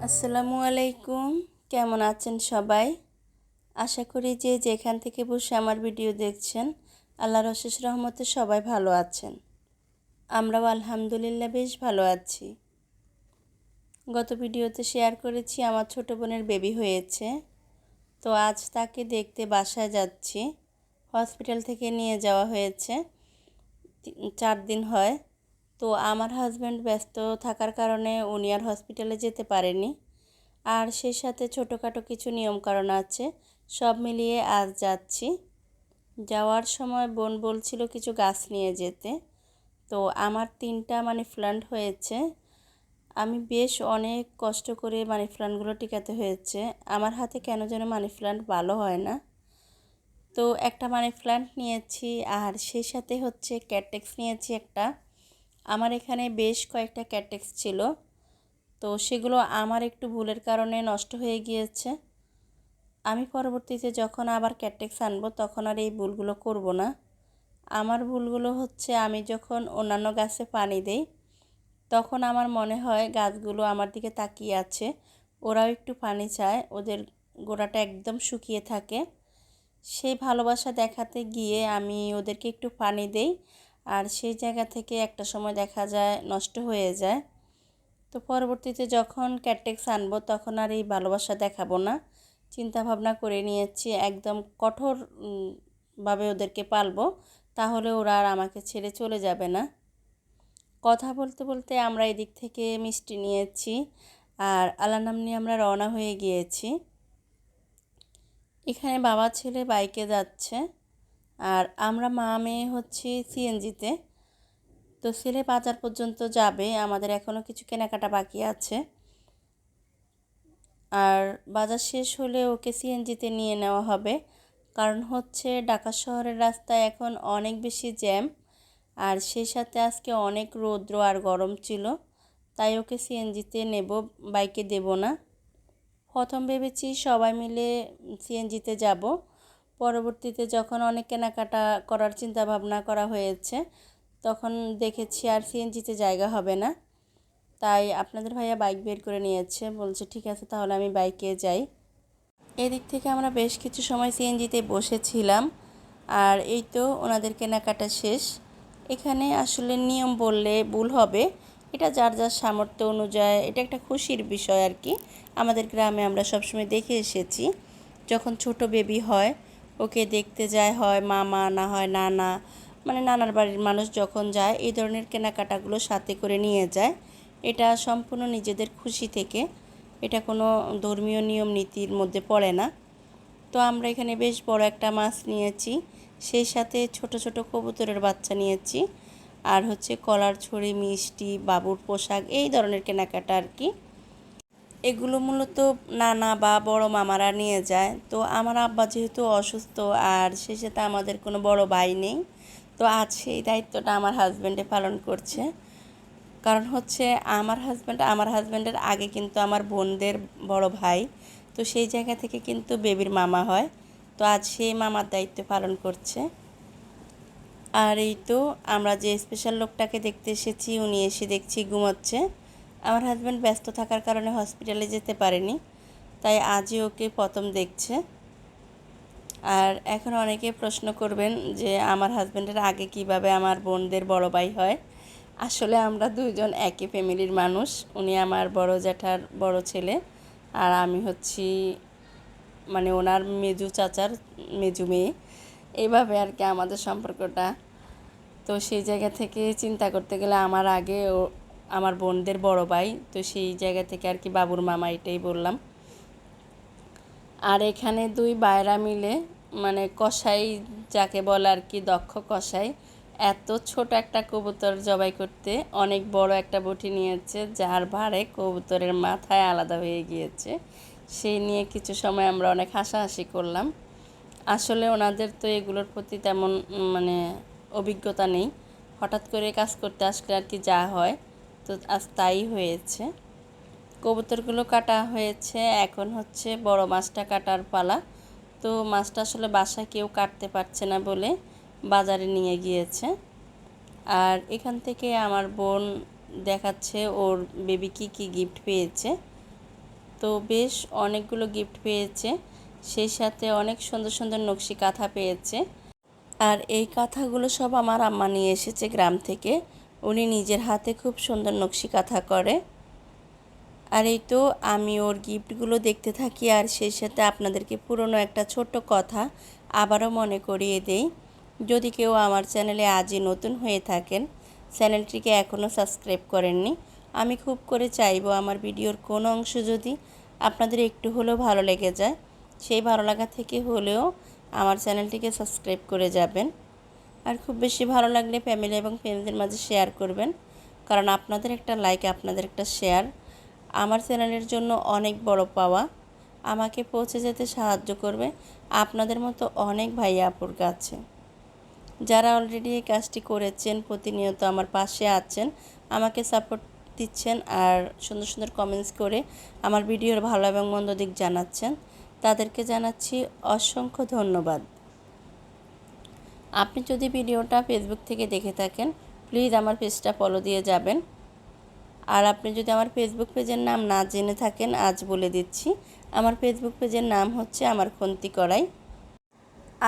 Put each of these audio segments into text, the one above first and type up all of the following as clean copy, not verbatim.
আসসালামু আলাইকুম। কেমন আছেন সবাই? আশা করি যে যেখান থেকে বসে আমার ভিডিও দেখছেন আল্লাহর অশেষ রহমতে সবাই ভালো আছেন। আমরাও আলহামদুলিল্লাহ বেশ ভালো আছি। গত ভিডিওতে শেয়ার করেছি আমার ছোট বোনের বেবি হয়েছে। তো আজ তাকে দেখতে বাসায় যাচ্ছি। হসপিটাল থেকে নিয়ে যাওয়া হয়েছে, 4 দিন হয়। তো আমার হাজব্যান্ড ব্যস্ত থাকার কারণে উনি আর হসপিটালে যেতে পারেনি। আর সেই সাথে ছোটোখাটো কিছু নিয়মকানুন আছে, সব মিলিয়ে আজ যাচ্ছি। যাওয়ার সময় বোন বলছিল কিছু গাছ নিয়ে যেতে। তো আমার 3টা মানি প্ল্যান্ট হয়েছে। আমি বেশ অনেক কষ্ট করে মানি প্ল্যান্টগুলো টিকাতে হয়েছে। আমার হাতে কেন যেন মানি প্ল্যান্ট ভালো হয় না। তো একটা মানি প্ল্যান্ট নিয়েছি, আর সেই সাথে হচ্ছে ক্যাটটেক্স নিয়েছি একটা। আমার এখানে বেশ কয়েকটা ক্যাটটেক্স ছিল, তো সেগুলো আমার একটু ভুলের কারণে নষ্ট হয়ে গিয়েছে। আমি পরবর্তীতে যখন আবার ক্যাটটেক্স আনবো তখন আর এই ভুলগুলো করব না। আমার ভুলগুলো হচ্ছে, আমি যখন অন্যান্য গাছে পানি দেই তখন আমার মনে হয় গাছগুলো আমার দিকে তাকিয়ে আছে, ওরাও একটু পানি চায়, ওদের গোড়াটা একদম শুকিয়ে থাকে। সেই ভালোবাসা দেখাতে গিয়ে আমি ওদেরকে একটু পানি দেই, আর সেই জায়গা থেকে একটা সময় দেখা যায় নষ্ট হয়ে যায়। তো পরবর্তীতে যখন ক্যাটটেক্স আনবো তখন আর এই ভালোবাসা দেখাবো না। চিন্তা ভাবনা করে নিয়েছি একদম কঠোর ভাবে ওদেরকে পালবো, তাহলে ওরা আর আমাকে ছেড়ে চলে যাবে না। কথা বলতে বলতে আমরা এদিক থেকে মিষ্টি নিয়েছি, আর আল্লাহর নাম নিয়ে আমরা রওনা হয়ে গিয়েছি। এখানে বাবা ছেলে বাইকে যাচ্ছে, আর আমরা মা মেয়ে হচ্ছি সিএনজিতে। তো ছেলে বাজার পর্যন্ত যাবে, আমাদের এখনও কিছু কেনাকাটা বাকি আছে। আর বাজার শেষ হলে ওকে সিএনজিতে নিয়ে নেওয়া হবে, কারণ হচ্ছে ঢাকা শহরের রাস্তায় এখন অনেক বেশি জ্যাম। আর সেই সাথে আজকে অনেক রৌদ্র আর গরম ছিল, তাই ওকে সিএনজিতে নেব, বাইকে দেব না। প্রথম ভেবেছি সবাই মিলে সিএনজিতে যাব, পরবর্তীতে যখন অনেক কেনাকাটা করার চিন্তা ভাবনা করা হয়েছে তখন দেখেছি আর সিএনজিতে জায়গা হবে না। তাই আপনাদের ভাইয়া বাইক বের করে নিয়েছে, বলছে ঠিক আছে তাহলে আমি বাইকে যাই। এদিক থেকে আমরা বেশ কিছু সময় সিএনজিতে বসেছিলাম, আর এই তো ওনাদের কেনাকাটা শেষ। এখানে আসলে নিয়ম বললে ভুল হবে, এটা যার যার সামর্থ্য অনুযায়ী, এটা একটা খুশির বিষয় আর কি। আমাদের গ্রামে আমরা সবসময় দেখে এসেছি, যখন ছোট বেবি হয় ওকে দেখতে যায় হয় মামা না হয় নানা, মানে নানার বাড়ির মানুষ যখন যায় এই ধরনের কেনাকাটাগুলো সাথে করে নিয়ে যায়। এটা সম্পূর্ণ নিজেদের খুশি থেকে, এটা কোনো ধর্মীয় নিয়ম নীতির মধ্যে পড়ে না। তো আমরা এখানে বেশ বড় একটা মাছ নিয়েছি, সেই সাথে ছোট ছোট কবুতরের বাচ্চা নিয়েছি, আর হচ্ছে কলার ছড়ি, মিষ্টি, বাবুর পোশাক, এই ধরনের কেনাকাটা আর কি। এগুলো মূলত নানা বা বড় মামারা নিয়ে যায়। তো আমার আব্বা যেহেতু অসুস্থ, আর সেই সাথে আমাদের কোনো বড় ভাই নেই, তো আজ সেই দায়িত্বটা আমার হাজব্যান্ডে পালন করছে। কারণ হচ্ছে আমার হাজব্যান্ডের আগে কিন্তু আমার বোনদের বড় ভাই, তো সেই জায়গা থেকে কিন্তু বেবির মামা হয়। তো আজ সেই মামার দায়িত্ব পালন করছে। আর এই তো আমরা যে স্পেশাল লোকটাকে দেখতে এসেছি উনি এসে দেখছি ঘুমাচ্ছে। আমার হাজব্যান্ড ব্যস্ত থাকার কারণে হসপিটালে যেতে পারেনি, তাই আজই ওকে প্রথম দেখছে। আর এখন অনেকে প্রশ্ন করবেন যে আমার হাজব্যান্ডের আগে কিভাবে আমার বোনদের বড় ভাই হয়। আসলে আমরা দুইজন একই ফ্যামিলির মানুষ, উনি আমার বড় জ্যাঠার বড় ছেলে, আর আমি হচ্ছি মানে ওনার মেজু চাচার মেজু মেয়ে, এইভাবে আর কি আমাদের সম্পর্কটা। তো সেই জায়গা থেকে চিন্তা করতে গেলে আমার আগে আমার বোনদের বড় ভাই, তো সেই জায়গা থেকে আর কি বাবুর মামা, এটাই বললাম। আর এখানে দুই ভাইরা মিলে মানে কসাই যাকে বলে আর কি, দক্ষ কসাই, এত ছোট একটা কবুতর জবাই করতে অনেক বড় একটা বটি নিয়েছে, যার ভারে কবুতরের মাথায় আলাদা হয়ে গিয়েছে। সেই নিয়ে কিছু সময় আমরা অনেক হাসাহাসি করলাম। আসলে ওনাদের তো এগুলোর প্রতি তেমন মানে অভিজ্ঞতা নেই, হঠাৎ করে কাজ করতে আসলে আর কি যা হয়, তো আজ তাই হয়েছে। কবুতরগুলো কাটা হয়েছে, এখন হচ্ছে বড় মাছটা কাটার পালা। তো মাছটা আসলে বাসায় কেউ কাটতে পারছে না বলে বাজারে নিয়ে গিয়েছে। আর এখান থেকে আমার বোন দেখাচ্ছে ওর বেবি কি কি গিফট পেয়েছে। তো বেশ অনেকগুলো গিফট পেয়েছে, সেই সাথে অনেক সুন্দর সুন্দর নকশি কাঁথা পেয়েছে। আর এই কাঁথাগুলো সব আমার আম্মা নিয়ে এসেছে গ্রাম থেকে। উনি নিজের হাতে খুব সুন্দর নকশি কাঁথা করে। আর এই তো আমি ওর গিফটগুলো দেখতে থাকি, আর সেই সাথে আপনাদেরকে পুরনো একটা ছোট্ট কথা আবারও মনে করিয়ে দেই। যদি কেউ আমার চ্যানেলে আজই নতুন হয়ে থাকেন, চ্যানেলটিকে এখনও সাবস্ক্রাইব করেননি, আমি খুব করে চাইবো আমার ভিডিওর কোনো অংশ যদি আপনাদের একটু হলেও ভালো লেগে যায়, সেই ভালো লাগা থেকে হলেও আমার চ্যানেলটিকে সাবস্ক্রাইব করে যাবেন। আর খুব বেশি ভালো লাগলে ফ্যামিলি এবং ফ্রেন্ডসদের মাঝে শেয়ার করবেন, কারণ আপনাদের একটা লাইক, আপনাদের একটা শেয়ার আমার চ্যানেলের জন্য অনেক বড় পাওয়া, আমাকে পৌঁছে যেতে সাহায্য করবে আপনাদের মতো অনেক ভাইয়া আপুর কাছে, যারা অলরেডি এই কাজটি করেছেন, প্রতিনিয়ত আমার পাশে আছেন, আমাকে সাপোর্ট দিচ্ছেন আর সুন্দর সুন্দর কমেন্টস করে আমার ভিডিওর ভালো এবং মন্দ দিক জানাচ্ছেন, তাদেরকে জানাচ্ছি অসংখ্য ধন্যবাদ। আপনি যদি ভিডিওটা ফেসবুক থেকে দেখে থাকেন, প্লিজ আমার পেজটা ফলো দিয়ে যাবেন। আর আপনি যদি আমার ফেসবুক পেজের নাম না জেনে থাকেন, আজ বলে দিচ্ছি, আমার ফেসবুক পেজের নাম হচ্ছে আমার খন্তি কড়াই।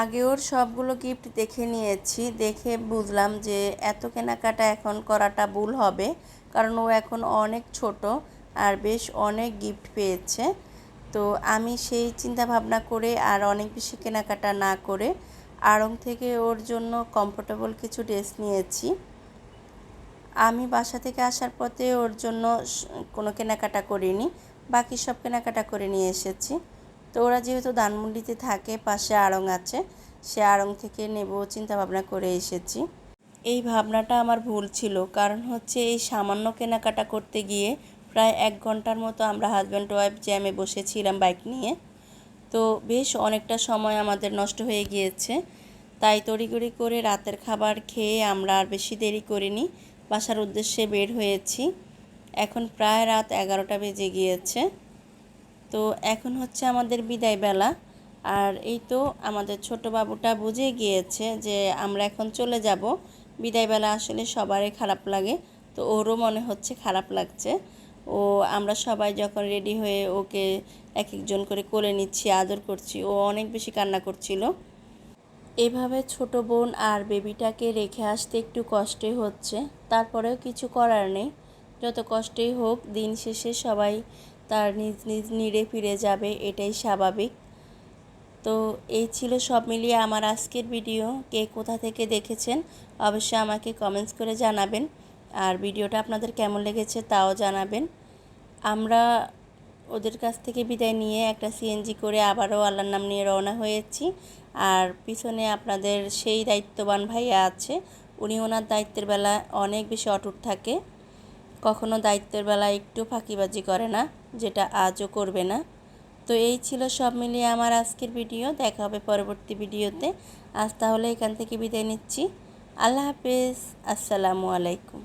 আগে ওর সবগুলো গিফট দেখে নিয়েছি, দেখে বুঝলাম যে এত কেনাকাটা এখন করাটা ভুল হবে, কারণ ও এখন অনেক ছোট আর বেশ অনেক গিফট পেয়েছে। তো আমি সেই চিন্তা ভাবনা করে আর অনেক বেশি কেনাকাটা না করে আড়ং থেকে ওর জন্য কমফোর্টেবল কিছু ড্রেস নিয়েছি। আমি বাসা থেকে আসার পথে ওর জন্য কোনো কেনাকাটা করিনি, বাকি সব কেনাকাটা করে নিয়ে এসেছি। তো ওরা যেহেতু ধানমন্ডিতে থাকে, পাশে আড়ং আছে, সে আড়ং থেকে নেব চিন্তা ভাবনা করে এসেছি। এই ভাবনাটা আমার ভুল ছিল, কারণ হচ্ছে এই সামান্য কেনাকাটা করতে গিয়ে প্রায় 1 ঘন্টার মতো আমরা হাজব্যান্ড ওয়াইফ জ্যামে বসেছিলাম বাইক নিয়ে। তো বেশ অনেকটা সময় আমাদের নষ্ট হয়ে গিয়েছে, তাই তড়িঘড়ি করে রাতের খাবার খেয়ে আমরা আর বেশি দেরি করিনি, বাসার উদ্দেশ্যে বের হয়েছি। এখন প্রায় রাত 11টা বেজে গিয়েছে। তো এখন হচ্ছে আমাদের বিদায় বেলা। আর এই তো আমাদের ছোট বাবুটা বুঝে গিয়েছে যে আমরা এখন চলে যাব। বিদায় বেলা আসলে সবারই খারাপ লাগে, তো ওরও মনে হচ্ছে খারাপ লাগছে। ও আমরা সবাই যখন রেডি হয়ে ওকে এক একজন করে কোলে নিচ্ছি, আদর করছি, ও অনেক বেশি কান্না করছিল। এভাবে ছোট বোন আর বেবিটাকে রেখে আসতে একটু কষ্টই হচ্ছে, তারপরেও কিছু করার নেই। যত কষ্টই হোক, দিন শেষে সবাই তার নিজ নিজ নিড়ে ফিরে যাবে, এটাই স্বাভাবিক। তো এই ছিল সব মিলিয়ে আমার আজকের ভিডিও। কে কোথা থেকে দেখেছেন অবশ্যই আমাকে কমেন্টস করে জানাবেন, আর ভিডিওটা আপনাদের কেমন লেগেছে তাও জানাবেন। আমরা ওদের কাছ থেকে বিদায় নিয়ে একটা সিএনজি করে আবারও আল্লাহর নাম নিয়ে রওনা হয়েছি। আর পিছনে আপনাদের সেই দায়িত্ববান ভাইয়া আছে, উনি ওনার দায়িত্বের বেলা অনেক বেশি অটুট থাকে, কখনো দায়িত্বের বেলা একটু ফাঁকিবাজি করে না, যেটা আজও করবে না। তো এই ছিল সব মিলিয়ে আমার আজকের ভিডিও। দেখা হবে পরবর্তী ভিডিওতে। আজ তাহলে এখান থেকে বিদায় নিচ্ছি। আল্লাহ হাফেজ, আসসালামু আলাইকুম।